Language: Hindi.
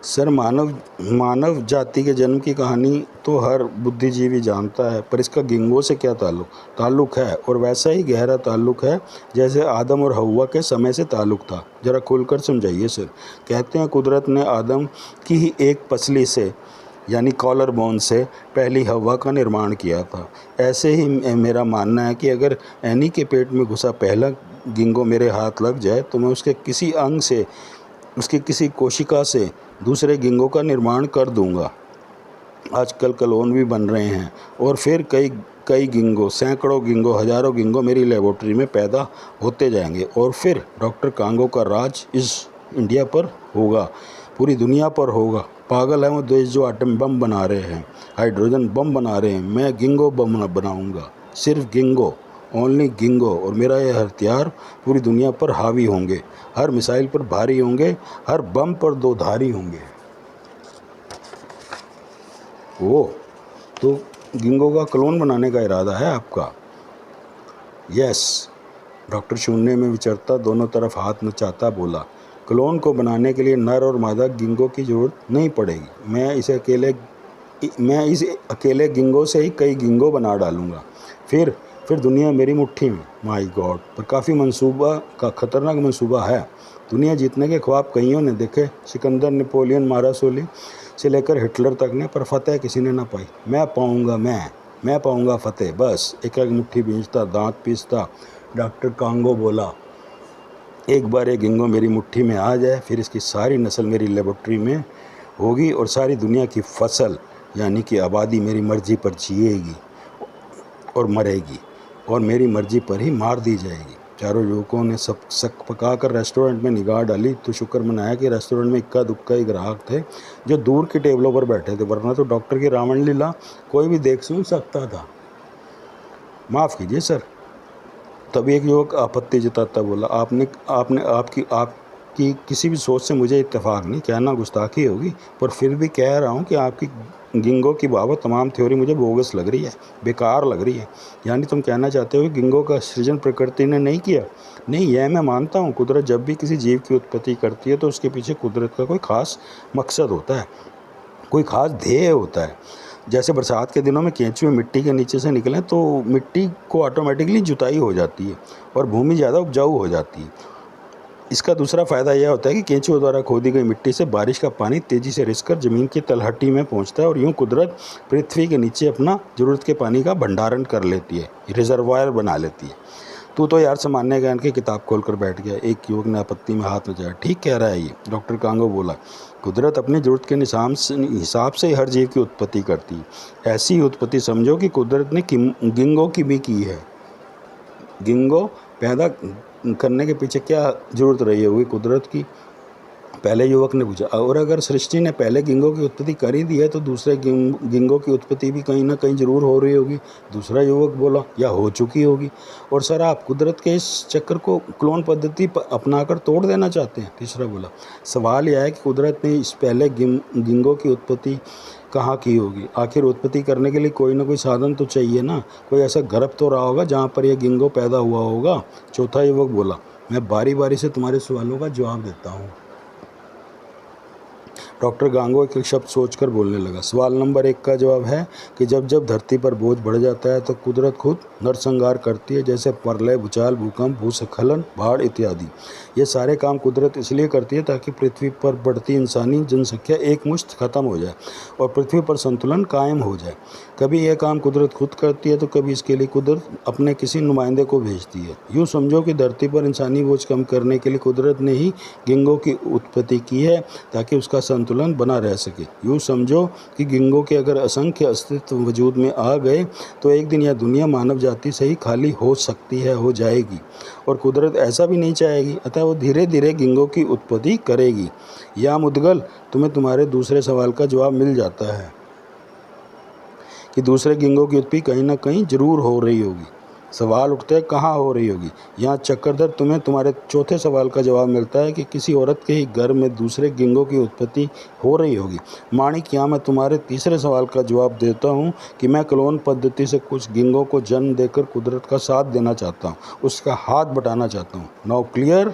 सर, मानव मानव जाति के जन्म की कहानी तो हर बुद्धिजीवी जानता है, पर इसका गिंगों से क्या ताल्लुक है, और वैसा ही गहरा ताल्लुक है जैसे आदम और हव्वा के समय से ताल्लुक था। ज़रा खुलकर समझाइए सर। कहते हैं कुदरत ने आदम की ही एक पसली से यानी कॉलर बोन से पहली हवा का निर्माण किया था। ऐसे ही मेरा मानना है कि अगर एनी के पेट में घुसा पहला गिंगो मेरे हाथ लग जाए तो मैं उसके किसी अंग से, उसकी किसी कोशिका से दूसरे गिंगों का निर्माण कर दूंगा। आजकल क्लोन भी बन रहे हैं और फिर कई कई गिंगो, सैकड़ों गिंगो, हजारों गिंगो मेरी लेबोरेटरी में पैदा होते जाएंगे और फिर डॉक्टर कांगो का राज इस इंडिया पर होगा, पूरी दुनिया पर होगा। पागल है वो देश जो आटम बम बना रहे हैं, हाइड्रोजन बम बना रहे हैं। मैं गिंगो बम बनाऊंगा, सिर्फ गिंगो, ओनली गिंगो। और मेरा यह हथियार पूरी दुनिया पर हावी होंगे, हर मिसाइल पर भारी होंगे, हर बम पर दो धारी होंगे। वो तो गिंगो का क्लोन बनाने का इरादा है आपका? यस। डॉक्टर शून्य में विचरता दोनों तरफ हाथ नचाता बोला, क्लोन को बनाने के लिए नर और मादा गिंगो की जरूरत नहीं पड़ेगी। मैं इस अकेले गिंगो से ही कई गिंगो बना डालूंगा। फिर दुनिया मेरी मुट्ठी में। माय गॉड, पर काफ़ी खतरनाक मंसूबा है। दुनिया जीतने के ख्वाब कईयों ने देखे, सिकंदर, नेपोलियन, मारासोली से लेकर हिटलर तक ने, पर फतेह किसी ने ना पाई। मैं पाऊंगा फतेह। बस एक एक मुट्ठी बींचता, दांत पीसता डॉक्टर कांगो बोला, एक बार ये गिंगो मेरी मुट्ठी में आ जाए, फिर इसकी सारी नस्ल मेरी लेबोरेटरी में होगी और सारी दुनिया की फसल यानी कि आबादी मेरी मर्जी पर जिएगी और मरेगी और मेरी मर्जी पर ही मार दी जाएगी। चारों युवकों ने सब शक पकाकर रेस्टोरेंट में निगाह डाली तो शुक्र मनाया कि रेस्टोरेंट में इक्का दुक्का ही ग्राहक थे जो दूर की टेबलों पर बैठे थे, वरना तो डॉक्टर की रावण लीला कोई भी देख सुन सकता था। माफ़ कीजिए सर। तभी एक युवक आपत्ति जताता बोला, आपकी किसी भी सोच से मुझे इत्तेफाक नहीं, कहना गुस्ताखी होगी, पर फिर भी कह रहा हूँ कि आपकी गिंगो की बाबत तमाम थ्योरी मुझे बोगस लग रही है, बेकार लग रही है। यानी तुम कहना चाहते हो कि गिंगो का सृजन प्रकृति ने नहीं किया? नहीं, यह मैं मानता हूँ। कुदरत जब भी किसी जीव की उत्पत्ति करती है तो उसके पीछे कुदरत का कोई ख़ास मकसद होता है, कोई ख़ास ध्येय होता है। जैसे बरसात के दिनों में केंचुए मिट्टी के नीचे से निकलें तो मिट्टी को ऑटोमेटिकली जुताई हो जाती है और भूमि ज़्यादा उपजाऊ हो जाती है। इसका दूसरा फ़ायदा यह होता है कि केंचुओं द्वारा खोदी गई मिट्टी से बारिश का पानी तेज़ी से रिसकर ज़मीन की तलहटी में पहुंचता है और यूं कुदरत पृथ्वी के नीचे अपना ज़रूरत के पानी का भंडारण कर लेती है, रिजर्वायर बना लेती है। तू तो यार सामान्य ज्ञान की किताब खोलकर बैठ गया। एक युवक ने आपत्ति में हाथ नचाया। ठीक कह रहा है ये, डॉक्टर कांगो बोला। कुदरत अपनी ज़रूरत के हिसाब से हर जीव की उत्पत्ति करती है। ऐसी ही उत्पत्ति समझो कि कुदरत ने गिंगो की भी की है। गिंगो पैदा करने के पीछे क्या ज़रूरत रही होगी कुदरत की? पहले युवक ने पूछा। और अगर सृष्टि ने पहले गिंगो की उत्पत्ति कर ही दी है तो दूसरे गिंगो की उत्पत्ति भी कहीं ना कहीं ज़रूर हो रही होगी। दूसरा युवक बोला, या हो चुकी होगी। और सर, आप कुदरत के इस चक्कर को क्लोन पद्धति अपनाकर तोड़ देना चाहते हैं? तीसरा बोला। सवाल यह है कि कुदरत ने इस पहले गिंगो की उत्पत्ति कहाँ की होगी? आखिर उत्पत्ति करने के लिए कोई ना कोई साधन तो चाहिए ना, कोई ऐसा गर्भ तो रहा होगा जहाँ पर यह गिंगो पैदा हुआ होगा। चौथा युवक बोला, मैं बारी बारी से तुम्हारे सवालों का जवाब देता हूँ। डॉक्टर गांगो एक शब्द सोचकर बोलने लगा। सवाल नंबर 1 का जवाब है कि जब जब धरती पर बोझ बढ़ जाता है तो कुदरत खुद नरसंहार करती है, जैसे प्रलय, भूचाल, भूकंप, भूस्खलन, बाढ़ इत्यादि। ये सारे काम कुदरत इसलिए करती है ताकि पृथ्वी पर बढ़ती इंसानी जनसंख्या एकमुश्त खत्म हो जाए और पृथ्वी पर संतुलन कायम हो जाए। कभी यह काम कुदरत खुद करती है तो कभी इसके लिए कुदरत अपने किसी नुमाइंदे को भेजती है। यूँ समझो कि धरती पर इंसानी बोझ कम करने के लिए कुदरत ने ही गिंगो की उत्पत्ति की है ताकि उसका संतुलन बना रह सके। यूँ समझो कि गिंगो के अगर असंख्य अस्तित्व वजूद में आ गए तो एक दिन यह दुनिया मानव जाति से ही खाली हो सकती है, हो जाएगी। और कुदरत ऐसा भी नहीं चाहेगी, अतः वो धीरे धीरे गिंगो की उत्पत्ति करेगी। या मुदगल, तुम्हें तुम्हारे दूसरे सवाल का जवाब मिल जाता है कि दूसरे गिंगो की उत्पत्ति कहीं ना कहीं जरूर हो रही होगी। सवाल उठते हैं, कहाँ हो रही होगी? यहाँ चक्करधर, तुम्हें तुम्हारे चौथे सवाल का जवाब मिलता है कि किसी औरत के ही घर में दूसरे गिंगो की उत्पत्ति हो रही होगी। माणिक, यहाँ मैं तुम्हारे तीसरे सवाल का जवाब देता हूँ कि मैं क्लोन पद्धति से कुछ गिंगो को जन्म देकर कुदरत का साथ देना चाहता हूँ, उसका हाथ बटाना चाहता हूँ। Now clear?